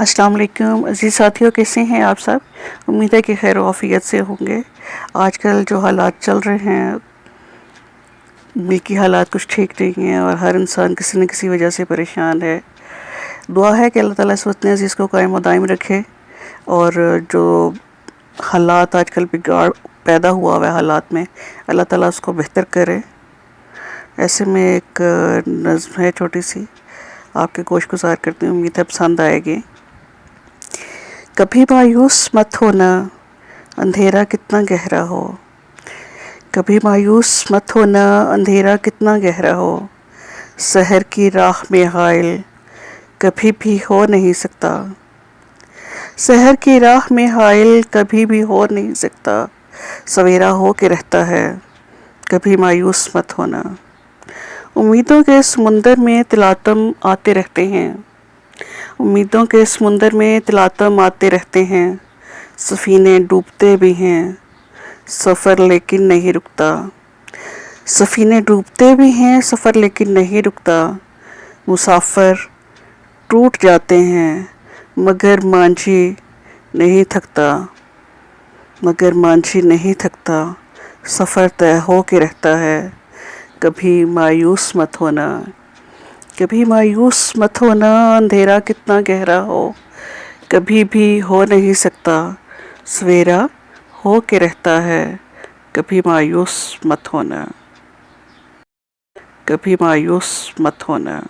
अस्सलाम वालेकुम अज़ीज़ साथियों, कैसे हैं आप सब। उम्मीद है कि खैर आफियत से होंगे। आजकल जो हालात चल रहे हैं, मुल्की हालात कुछ ठीक नहीं हैं और हर इंसान किसी न किसी वजह से परेशान है। दुआ है कि अल्लाह ताला इस वतन अज़ीज़ को कायम दायम रखे और जो हालात आजकल बिगाड़ पैदा हुआ है हालात में, अल्लाह ताला उसको बेहतर करे। ऐसे में एक नज़्म है छोटी सी, आपके गोश गुजार करती हूँ, उम्मीद है पसंद आएगी। कभी मायूस मत होना, अंधेरा कितना गहरा हो। कभी मायूस मत होना, अंधेरा कितना गहरा हो। सहर की राह में हायल कभी भी हो नहीं सकता। सहर की राह में हायल कभी भी हो नहीं सकता। सवेरा हो के रहता है, कभी मायूस मत होना। उम्मीदों के समुंदर में तिलातम आते रहते हैं। उम्मीदों के समुंदर में तिलातम आते रहते हैं। सफ़ीने डूबते भी हैं, सफ़र लेकिन नहीं रुकता। सफ़ीने डूबते भी हैं, सफ़र लेकिन नहीं रुकता। मुसाफिर टूट जाते हैं, मगर मांझी नहीं थकता। मगर मांझी नहीं थकता, सफ़र तय हो के रहता है। कभी मायूस मत होना। कभी मायूस मत होना, अंधेरा कितना गहरा हो। कभी भी हो नहीं सकता, सवेरा हो के रहता है। कभी मायूस मत होना। कभी मायूस मत होना।